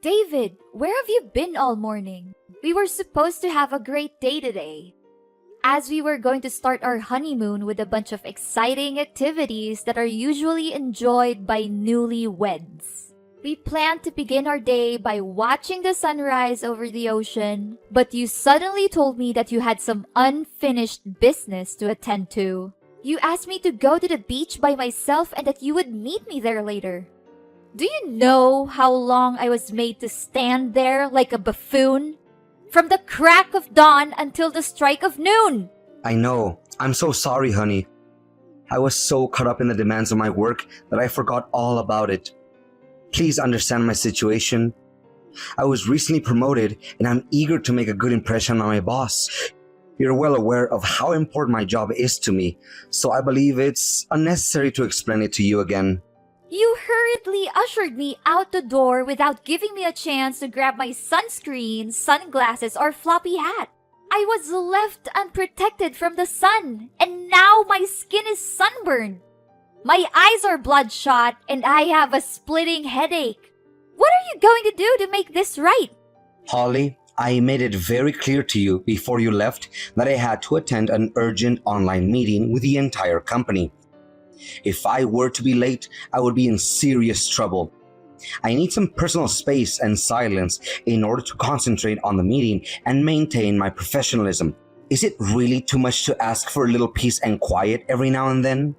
David, where have you been all morning? We were supposed to have a great day today, as we were going to start our honeymoon with a bunch of exciting activities that are usually enjoyed by newlyweds. We planned to begin our day by watching the sunrise over the ocean, but you suddenly told me that you had some unfinished business to attend to. You asked me to go to the beach by myself and that you would meet me there later. Do you know how long I was made to stand there like a buffoon? From the crack of dawn until the strike of noon! I know. I'm so sorry, honey. I was so caught up in the demands of my work that I forgot all about it. Please understand my situation. I was recently promoted and I'm eager to make a good impression on my boss. You're well aware of how important my job is to me, so I believe it's unnecessary to explain it to you again. You hurriedly ushered me out the door without giving me a chance to grab my sunscreen, sunglasses, or floppy hat. I was left unprotected from the sun, and now my skin is sunburned. My eyes are bloodshot, and I have a splitting headache. What are you going to do to make this right? Holly, I made it very clear to you before you left that I had to attend an urgent online meeting with the entire company. If I were to be late, I would be in serious trouble. I need some personal space and silence in order to concentrate on the meeting and maintain my professionalism. Is it really too much to ask for a little peace and quiet every now and then?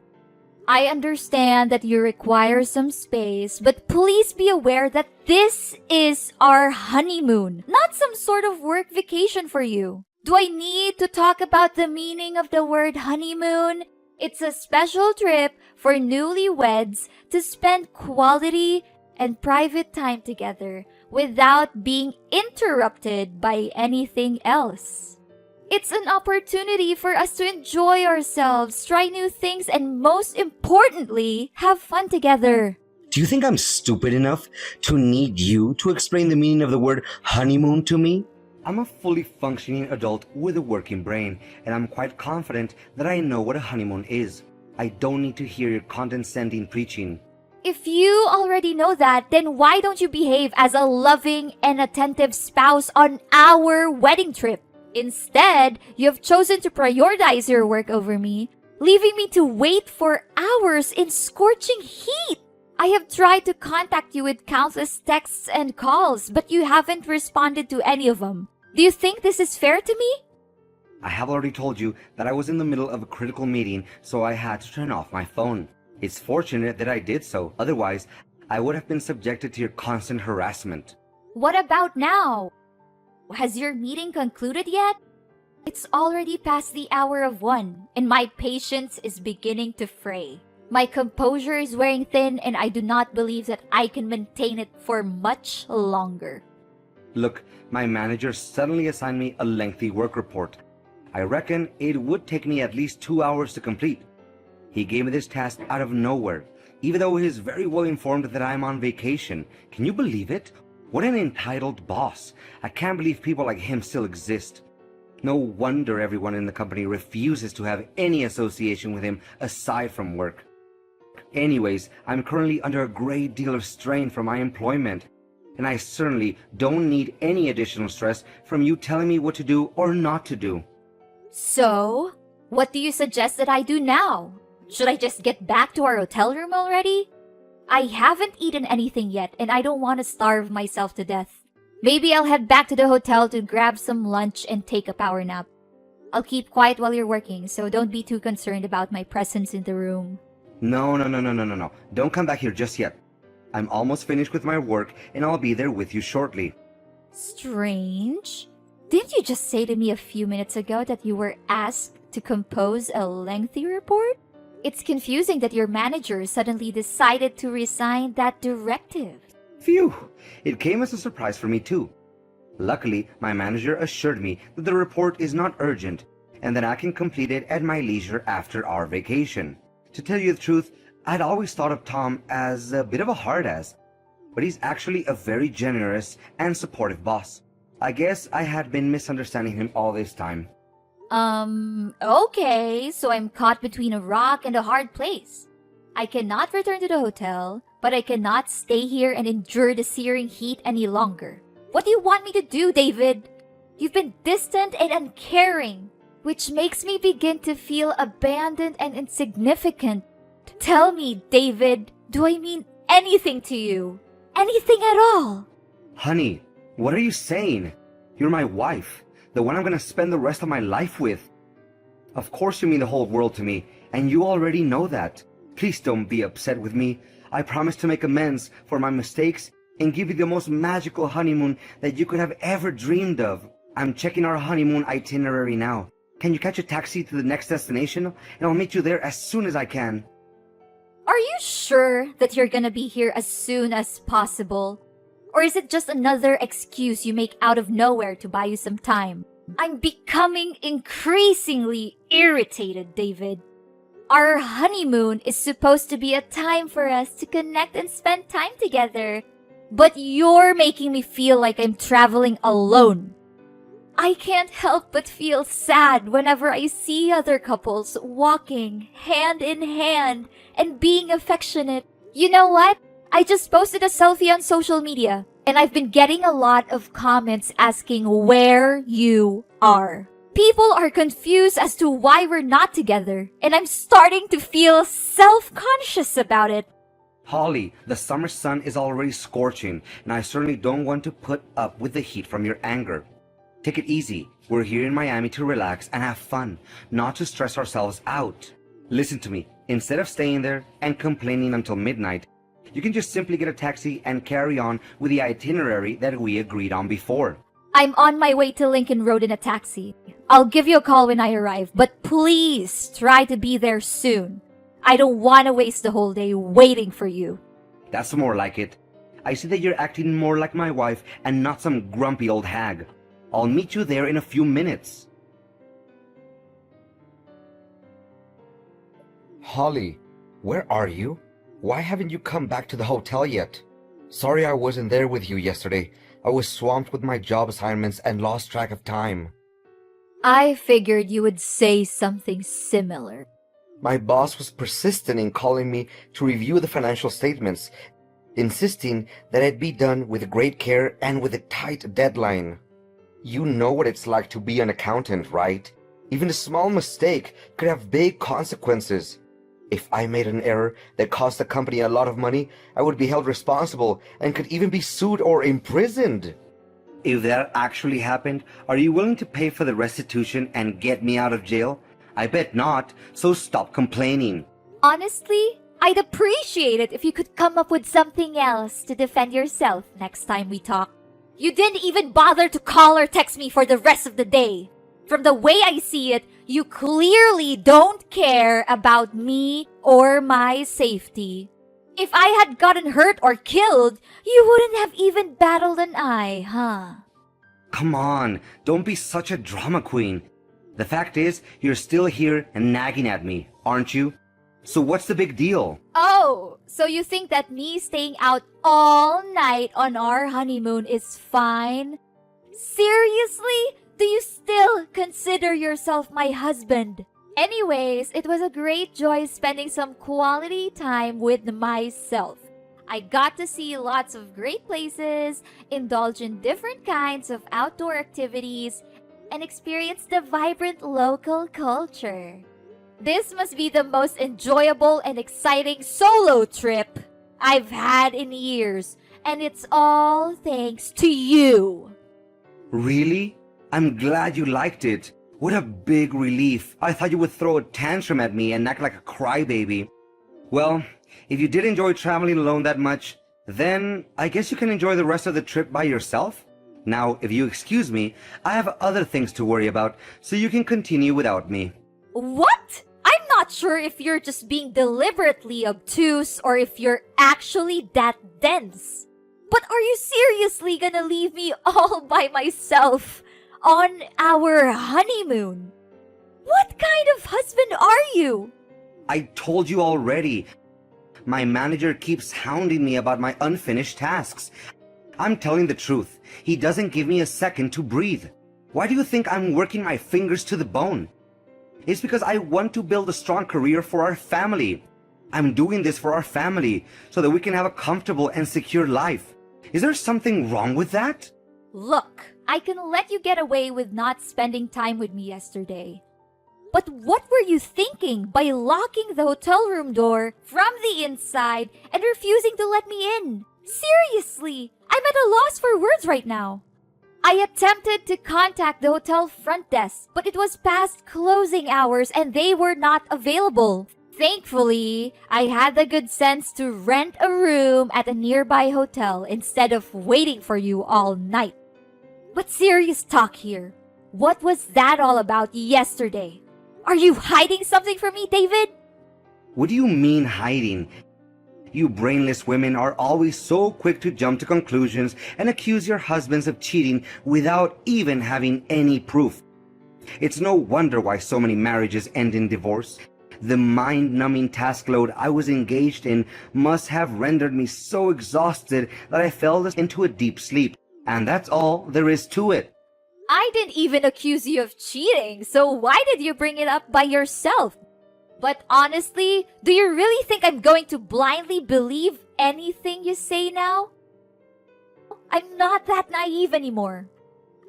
I understand that you require some space, but please be aware that this is our honeymoon, not some sort of work vacation for you. Do I need to talk about the meaning of the word honeymoon? It's a special trip for newlyweds to spend quality and private time together without being interrupted by anything else. It's an opportunity for us to enjoy ourselves, try new things, and most importantly, have fun together. Do you think I'm stupid enough to need you to explain the meaning of the word honeymoon to me? I'm a fully functioning adult with a working brain, and I'm quite confident that I know what a honeymoon is. I don't need to hear your condescending preaching. If you already know that, then why don't you behave as a loving and attentive spouse on our wedding trip? Instead, you have chosen to prioritize your work over me, leaving me to wait for hours in scorching heat. I have tried to contact you with countless texts and calls, but you haven't responded to any of them. Do you think this is fair to me? I have already told you that I was in the middle of a critical meeting, so I had to turn off my phone. It's fortunate that I did so, otherwise I would have been subjected to your constant harassment. What about now? Has your meeting concluded yet? It's already past the hour of 1, and my patience is beginning to fray. My composure is wearing thin, and I do not believe that I can maintain it for much longer. Look, my manager suddenly assigned me a lengthy work report. I reckon it would take me at least 2 hours to complete. He gave me this task out of nowhere, even though he is very well informed that I'm on vacation. Can you believe it? What an entitled boss. I can't believe people like him still exist. No wonder everyone in the company refuses to have any association with him aside from work. Anyways, I'm currently under a great deal of strain from my employment, and I certainly don't need any additional stress from you telling me what to do or not to do. So, what do you suggest that I do now? Should I just get back to our hotel room already? I haven't eaten anything yet, and I don't want to starve myself to death. Maybe I'll head back to the hotel to grab some lunch and take a power nap. I'll keep quiet while you're working, so don't be too concerned about my presence in the room. No. Don't come back here just yet. I'm almost finished with my work, and I'll be there with you shortly. Strange. Didn't you just say to me a few minutes ago that you were asked to compose a lengthy report? It's confusing that your manager suddenly decided to resign that directive. Phew! It came as a surprise for me too. Luckily, my manager assured me that the report is not urgent and that I can complete it at my leisure after our vacation. To tell you the truth, I'd always thought of Tom as a bit of a hard-ass, but he's actually a very generous and supportive boss. I guess I had been misunderstanding him all this time. Okay, so I'm caught between a rock and a hard place. I cannot return to the hotel, but I cannot stay here and endure the searing heat any longer. What do you want me to do, David? You've been distant and uncaring, which makes me begin to feel abandoned and insignificant. Tell me, David, do I mean anything to you? Anything at all? Honey, what are you saying? You're my wife, the one I'm gonna spend the rest of my life with. Of course you mean the whole world to me, and you already know that. Please don't be upset with me. I promise to make amends for my mistakes and give you the most magical honeymoon that you could have ever dreamed of. I'm checking our honeymoon itinerary now. Can you catch a taxi to the next destination? And I'll meet you there as soon as I can. Are you sure that you're gonna be here as soon as possible? Or is it just another excuse you make out of nowhere to buy you some time? I'm becoming increasingly irritated, David. Our honeymoon is supposed to be a time for us to connect and spend time together. But you're making me feel like I'm traveling alone. I can't help but feel sad whenever I see other couples walking hand in hand and being affectionate. You know what? I just posted a selfie on social media, and I've been getting a lot of comments asking where you are. People are confused as to why we're not together, and I'm starting to feel self-conscious about it. Holly, the summer sun is already scorching, and I certainly don't want to put up with the heat from your anger. Take it easy. We're here in Miami to relax and have fun, not to stress ourselves out. Listen to me. Instead of staying there and complaining until midnight, you can just simply get a taxi and carry on with the itinerary that we agreed on before. I'm on my way to Lincoln Road in a taxi. I'll give you a call when I arrive, but please try to be there soon. I don't want to waste the whole day waiting for you. That's more like it. I see that you're acting more like my wife and not some grumpy old hag. I'll meet you there in a few minutes. Holly, where are you? Why haven't you come back to the hotel yet? Sorry I wasn't there with you yesterday. I was swamped with my job assignments and lost track of time. I figured you would say something similar. My boss was persistent in calling me to review the financial statements, insisting that it be done with great care and with a tight deadline. You know what it's like to be an accountant, right? Even a small mistake could have big consequences. If I made an error that cost the company a lot of money, I would be held responsible and could even be sued or imprisoned. If that actually happened, are you willing to pay for the restitution and get me out of jail? I bet not, so stop complaining. Honestly, I'd appreciate it if you could come up with something else to defend yourself next time we talk. You didn't even bother to call or text me for the rest of the day. From the way I see it, you clearly don't care about me or my safety. If I had gotten hurt or killed, you wouldn't have even battled an eye, huh? Come on, don't be such a drama queen. The fact is, you're still here and nagging at me, aren't you? So what's the big deal? Oh, so you think that me staying out all night on our honeymoon is fine? Seriously? Do you still consider yourself my husband? Anyways, it was a great joy spending some quality time with myself. I got to see lots of great places, indulge in different kinds of outdoor activities, and experience the vibrant local culture. This must be the most enjoyable and exciting solo trip I've had in years, and it's all thanks to you. Really? I'm glad you liked it. What a big relief. I thought you would throw a tantrum at me and act like a crybaby. Well, if you did enjoy traveling alone that much, then I guess you can enjoy the rest of the trip by yourself. Now, if you excuse me, I have other things to worry about, so you can continue without me. What? I'm not sure if you're just being deliberately obtuse or if you're actually that dense. But are you seriously gonna leave me all by myself on our honeymoon? What kind of husband are you? I told you already. My manager keeps hounding me about my unfinished tasks. I'm telling the truth. He doesn't give me a second to breathe. Why do you think I'm working my fingers to the bone? It's because I want to build a strong career for our family. I'm doing this for our family so that we can have a comfortable and secure life. Is there something wrong with that? Look, I can let you get away with not spending time with me yesterday. But what were you thinking by locking the hotel room door from the inside and refusing to let me in? Seriously, I'm at a loss for words right now. I attempted to contact the hotel front desk, but it was past closing hours and they were not available. Thankfully, I had the good sense to rent a room at a nearby hotel instead of waiting for you all night. But serious talk here. What was that all about yesterday? Are you hiding something from me, David? What do you mean hiding? You brainless women are always so quick to jump to conclusions and accuse your husbands of cheating without even having any proof. It's no wonder why so many marriages end in divorce. The mind-numbing task load I was engaged in must have rendered me so exhausted that I fell into a deep sleep. And that's all there is to it. I didn't even accuse you of cheating, so why did you bring it up by yourself? But honestly, do you really think I'm going to blindly believe anything you say now? I'm not that naive anymore.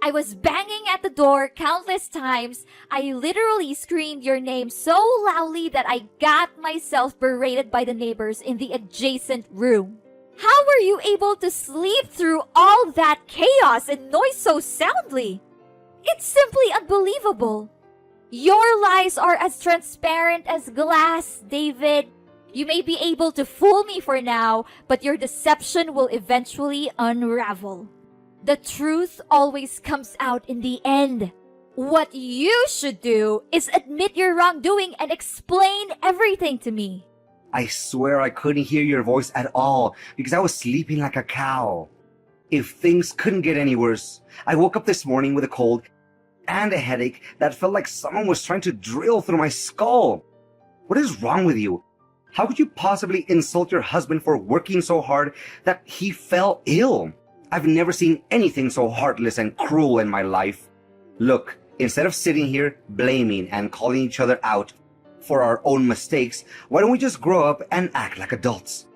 I was banging at the door countless times. I literally screamed your name so loudly that I got myself berated by the neighbors in the adjacent room. How were you able to sleep through all that chaos and noise so soundly? It's simply unbelievable. Your lies are as transparent as glass, David. You may be able to fool me for now, but your deception will eventually unravel. The truth always comes out in the end. What you should do is admit your wrongdoing and explain everything to me. I swear I couldn't hear your voice at all because I was sleeping like a cow. If things couldn't get any worse, I woke up this morning with a cold and a headache that felt like someone was trying to drill through my skull. What is wrong with you? How could you possibly insult your husband for working so hard that he fell ill? I've never seen anything so heartless and cruel in my life. Look, instead of sitting here blaming and calling each other out for our own mistakes, why don't we just grow up and act like adults?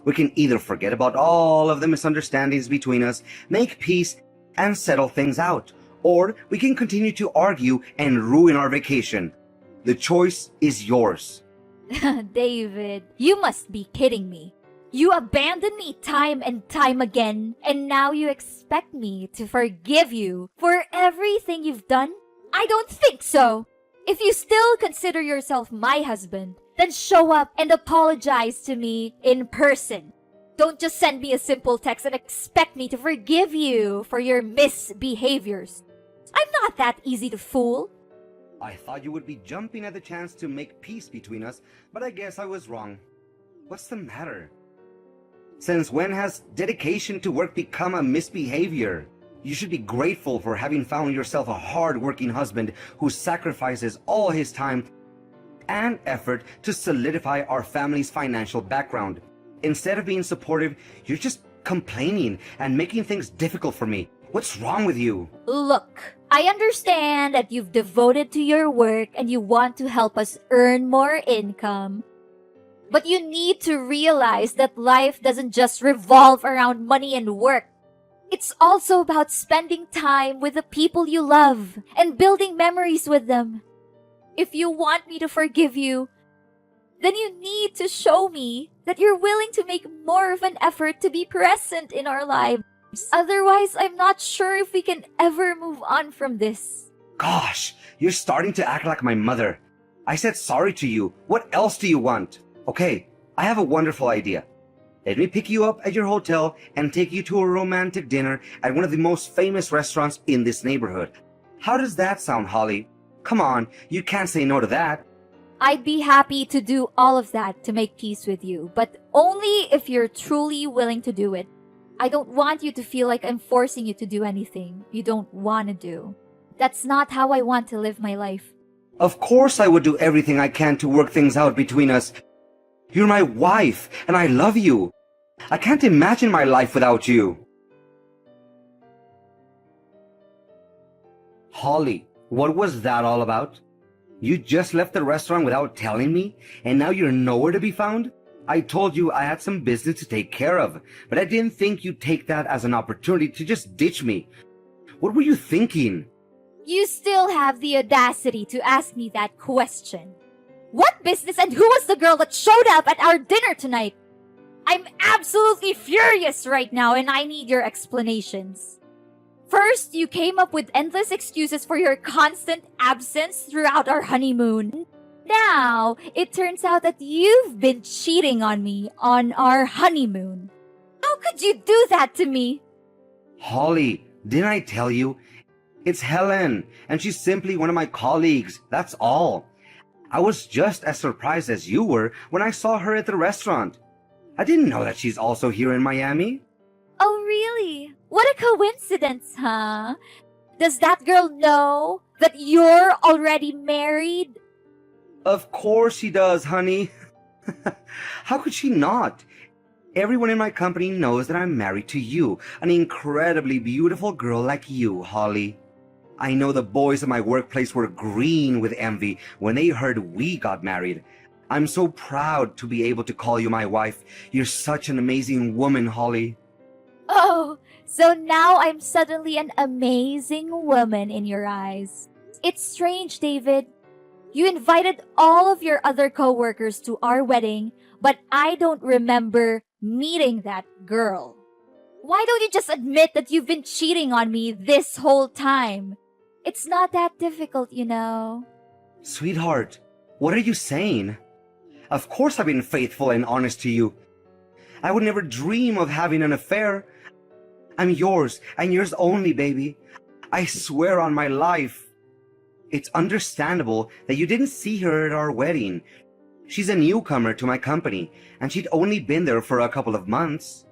We can either forget about all of the misunderstandings between us, make peace, and settle things out, or we can continue to argue and ruin our vacation. The choice is yours. David, you must be kidding me. You abandoned me time and time again, and now you expect me to forgive you for everything you've done? I don't think so. If you still consider yourself my husband, then show up and apologize to me in person. Don't just send me a simple text and expect me to forgive you for your misbehaviors. I'm not that easy to fool. I thought you would be jumping at the chance to make peace between us, but I guess I was wrong. What's the matter? Since when has dedication to work become a misbehavior? You should be grateful for having found yourself a hard-working husband who sacrifices all his time and effort to solidify our family's financial background. Instead of being supportive, you're just complaining and making things difficult for me. What's wrong with you? Look, I understand that you've devoted to your work and you want to help us earn more income. But you need to realize that life doesn't just revolve around money and work. It's also about spending time with the people you love and building memories with them. If you want me to forgive you, then you need to show me that you're willing to make more of an effort to be present in our lives. Otherwise, I'm not sure if we can ever move on from this. Gosh, you're starting to act like my mother. I said sorry to you. What else do you want? Okay, I have a wonderful idea. Let me pick you up at your hotel and take you to a romantic dinner at one of the most famous restaurants in this neighborhood. How does that sound, Holly? Come on, you can't say no to that. I'd be happy to do all of that to make peace with you, but only if you're truly willing to do it. I don't want you to feel like I'm forcing you to do anything you don't want to do. That's not how I want to live my life. Of course I would do everything I can to work things out between us. You're my wife, and I love you. I can't imagine my life without you. Holly, what was that all about? You just left the restaurant without telling me, and now you're nowhere to be found? I told you I had some business to take care of, but I didn't think you'd take that as an opportunity to just ditch me. What were you thinking? You still have the audacity to ask me that question. What business and who was the girl that showed up at our dinner tonight? I'm absolutely furious right now and I need your explanations. First, you came up with endless excuses for your constant absence throughout our honeymoon. Now, it turns out that you've been cheating on me on our honeymoon. How could you do that to me? Holly, didn't I tell you? It's Helen, and she's simply one of my colleagues, that's all. I was just as surprised as you were when I saw her at the restaurant. I didn't know that she's also here in Miami. Oh, really? What a coincidence, huh? Does that girl know that you're already married? Of course she does, honey. How could she not? Everyone in my company knows that I'm married to you, an incredibly beautiful girl like you, Holly. I know the boys at my workplace were green with envy when they heard we got married. I'm so proud to be able to call you my wife. You're such an amazing woman, Holly. Oh, so now I'm suddenly an amazing woman in your eyes. It's strange, David. You invited all of your other coworkers to our wedding, but I don't remember meeting that girl. Why don't you just admit that you've been cheating on me this whole time? It's not that difficult, you know. Sweetheart, what are you saying? Of course I've been faithful and honest to you. I would never dream of having an affair. I'm yours and yours only, baby. I swear on my life. It's understandable that you didn't see her at our wedding. She's a newcomer to my company, and she'd only been there for a couple of months.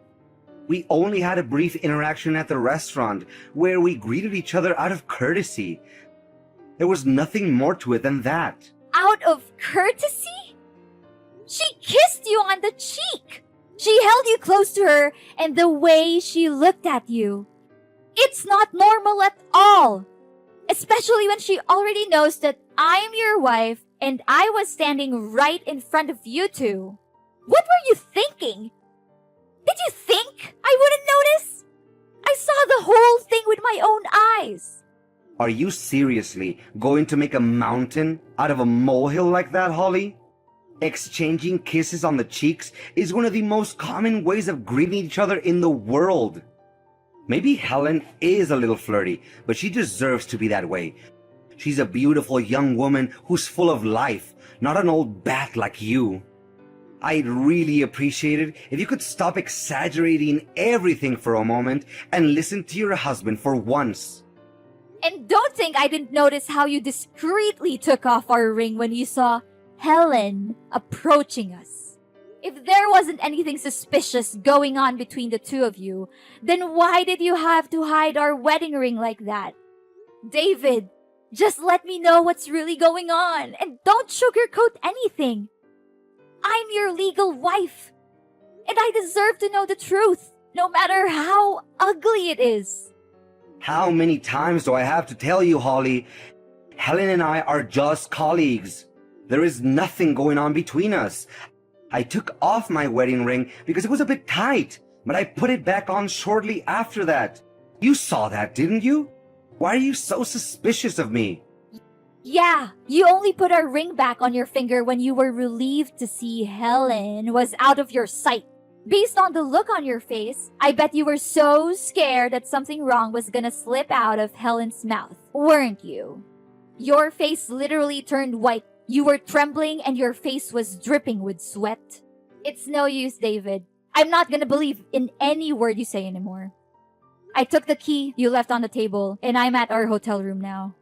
We only had a brief interaction at the restaurant, where we greeted each other out of courtesy. There was nothing more to it than that. Out of courtesy? She kissed you on the cheek. She held you close to her, and the way she looked at you. It's not normal at all. Especially when she already knows that I'm your wife and I was standing right in front of you two. What were you thinking? Did you think I wouldn't notice? I saw the whole thing with my own eyes. Are you seriously going to make a mountain out of a molehill like that, Holly? Exchanging kisses on the cheeks is one of the most common ways of greeting each other in the world. Maybe Helen is a little flirty, but she deserves to be that way. She's a beautiful young woman who's full of life, not an old bat like you. I'd really appreciate it if you could stop exaggerating everything for a moment and listen to your husband for once. And don't think I didn't notice how you discreetly took off our ring when you saw Helen approaching us. If there wasn't anything suspicious going on between the two of you, then why did you have to hide our wedding ring like that? David, just let me know what's really going on and don't sugarcoat anything. I'm your legal wife, and I deserve to know the truth, no matter how ugly it is. How many times do I have to tell you, Holly? Helen and I are just colleagues. There is nothing going on between us. I took off my wedding ring because it was a bit tight, but I put it back on shortly after that. You saw that, didn't you? Why are you so suspicious of me? Yeah, you only put our ring back on your finger when you were relieved to see Helen was out of your sight. Based on the look on your face, I bet you were so scared that something wrong was gonna slip out of Helen's mouth, weren't you? Your face literally turned white. You were trembling and your face was dripping with sweat. It's no use, David. I'm not gonna believe in any word you say anymore. I took the key you left on the table, and I'm at our hotel room now.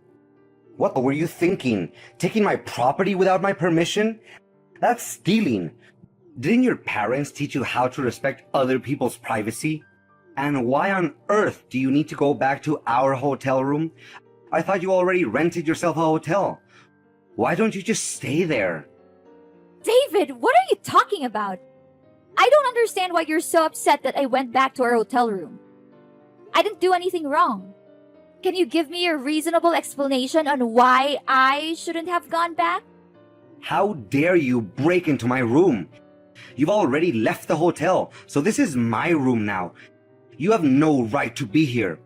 What were you thinking? Taking my property without my permission? That's stealing. Didn't your parents teach you how to respect other people's privacy? And why on earth do you need to go back to our hotel room? I thought you already rented yourself a hotel. Why don't you just stay there? David, what are you talking about? I don't understand why you're so upset that I went back to our hotel room. I didn't do anything wrong. Can you give me a reasonable explanation on why I shouldn't have gone back? How dare you break into my room? You've already left the hotel, so this is my room now. You have no right to be here.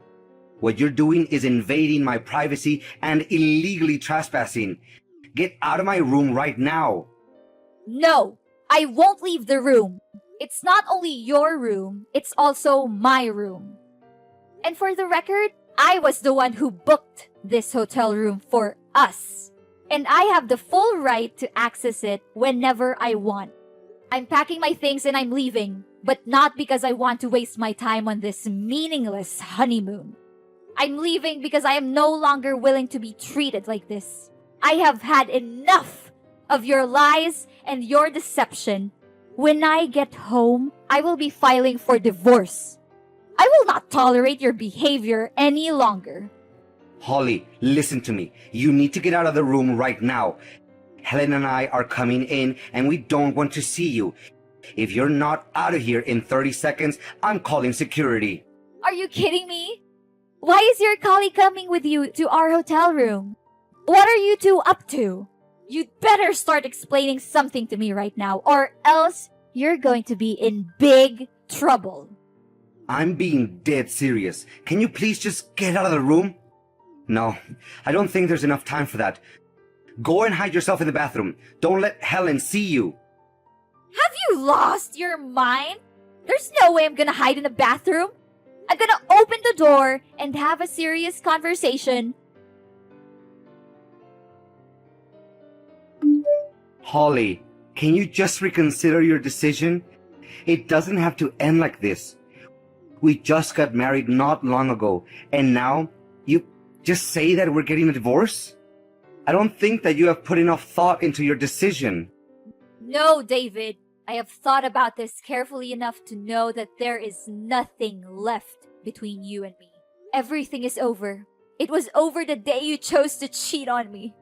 What you're doing is invading my privacy and illegally trespassing. Get out of my room right now. No, I won't leave the room. It's not only your room, it's also my room. And for the record, I was the one who booked this hotel room for us. And I have the full right to access it whenever I want. I'm packing my things and I'm leaving, but not because I want to waste my time on this meaningless honeymoon. I'm leaving because I am no longer willing to be treated like this. I have had enough of your lies and your deception. When I get home, I will be filing for divorce. I will not tolerate your behavior any longer. Holly, listen to me. You need to get out of the room right now. Helen and I are coming in and we don't want to see you. If you're not out of here in 30 seconds, I'm calling security. Are you kidding me? Why is your colleague coming with you to our hotel room? What are you two up to? You'd better start explaining something to me right now, or else you're going to be in big trouble. I'm being dead serious. Can you please just get out of the room? No, I don't think there's enough time for that. Go and hide yourself in the bathroom. Don't let Helen see you. Have you lost your mind? There's no way I'm gonna hide in the bathroom. I'm gonna open the door and have a serious conversation. Holly, can you just reconsider your decision? It doesn't have to end like this. We just got married not long ago, and now you just say that we're getting a divorce? I don't think that you have put enough thought into your decision. No, David. I have thought about this carefully enough to know that there is nothing left between you and me. Everything is over. It was over the day you chose to cheat on me.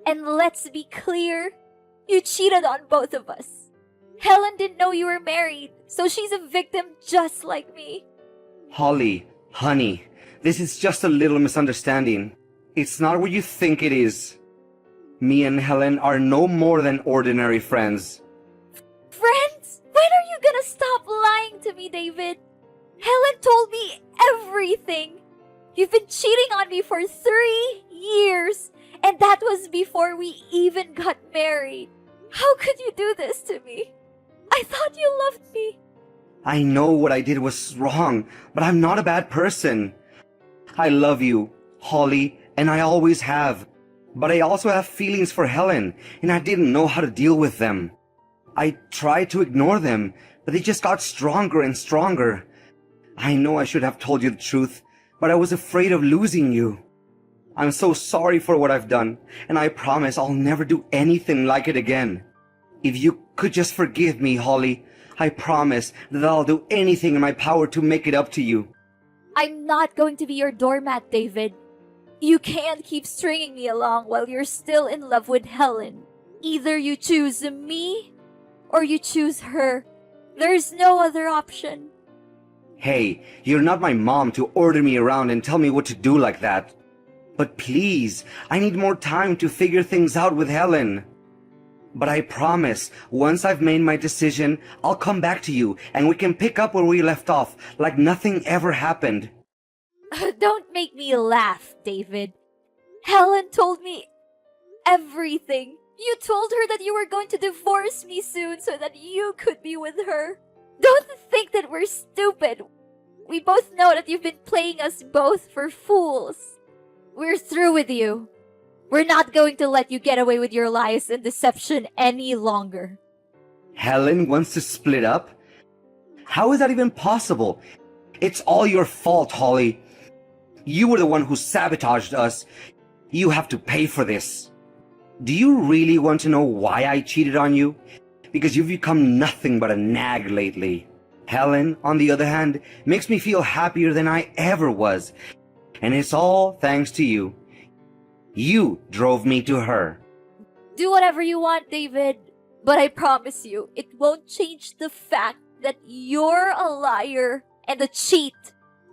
And let's be clear, you cheated on both of us. Helen didn't know you were married, so she's a victim just like me. Holly, honey, this is just a little misunderstanding. It's not what you think it is. Me and Helen are no more than ordinary friends. Friends? When are you gonna stop lying to me, David? Helen told me everything. You've been cheating on me for 3 years, and that was before we even got married. How could you do this to me? I thought you loved me. I know what I did was wrong, but I'm not a bad person. I love you, Holly, and I always have. But I also have feelings for Helen, and I didn't know how to deal with them. I tried to ignore them, but they just got stronger and stronger. I know I should have told you the truth, but I was afraid of losing you. I'm so sorry for what I've done, and I promise I'll never do anything like it again. If you could just forgive me, Holly, I promise that I'll do anything in my power to make it up to you. I'm not going to be your doormat, David. You can't keep stringing me along while you're still in love with Helen. Either you choose me or you choose her. There's no other option. Hey, you're not my mom to order me around and tell me what to do like that. But please, I need more time to figure things out with Helen. But I promise, once I've made my decision, I'll come back to you and we can pick up where we left off, like nothing ever happened. Don't make me laugh, David. Helen told me everything. You told her that you were going to divorce me soon so that you could be with her. Don't think that we're stupid. We both know that you've been playing us both for fools. We're through with you. We're not going to let you get away with your lies and deception any longer. Helen wants to split up? How is that even possible? It's all your fault, Holly. You were the one who sabotaged us. You have to pay for this. Do you really want to know why I cheated on you? Because you've become nothing but a nag lately. Helen, on the other hand, makes me feel happier than I ever was. And it's all thanks to you. You drove me to her. Do whatever you want, David. But I promise you, it won't change the fact that you're a liar and a cheat.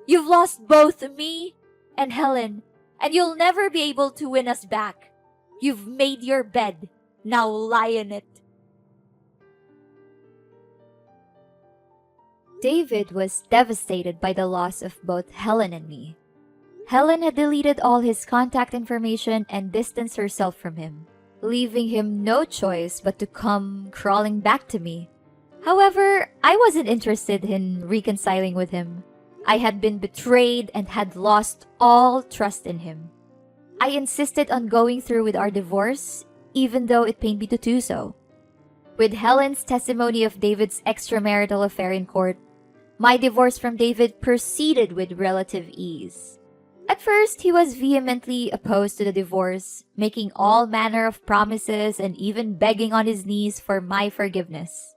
You've lost both me and Helen, and you'll never be able to win us back. You've made your bed. Now lie in it. David was devastated by the loss of both Helen and me. Helen had deleted all his contact information and distanced herself from him, leaving him no choice but to come crawling back to me. However, I wasn't interested in reconciling with him. I had been betrayed and had lost all trust in him. I insisted on going through with our divorce, even though it pained me to do so. With Helen's testimony of David's extramarital affair in court, my divorce from David proceeded with relative ease. At first, he was vehemently opposed to the divorce, making all manner of promises and even begging on his knees for my forgiveness.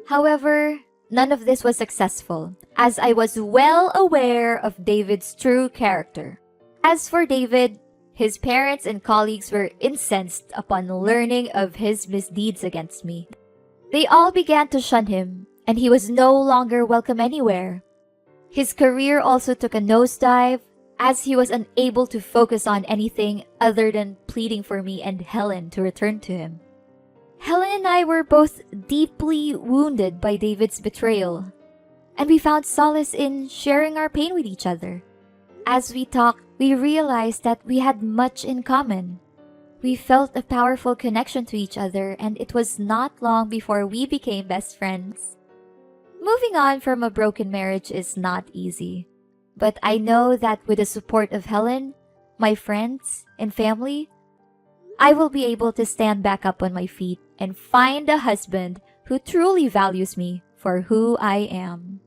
However, none of this was successful, as I was well aware of David's true character. As for David, his parents and colleagues were incensed upon learning of his misdeeds against me. They all began to shun him, and he was no longer welcome anywhere. His career also took a nosedive, as he was unable to focus on anything other than pleading for me and Helen to return to him. Helen and I were both deeply wounded by David's betrayal, and we found solace in sharing our pain with each other. As we talked, we realized that we had much in common. We felt a powerful connection to each other, and it was not long before we became best friends. Moving on from a broken marriage is not easy, but I know that with the support of Helen, my friends, and family, I will be able to stand back up on my feet and find a husband who truly values me for who I am.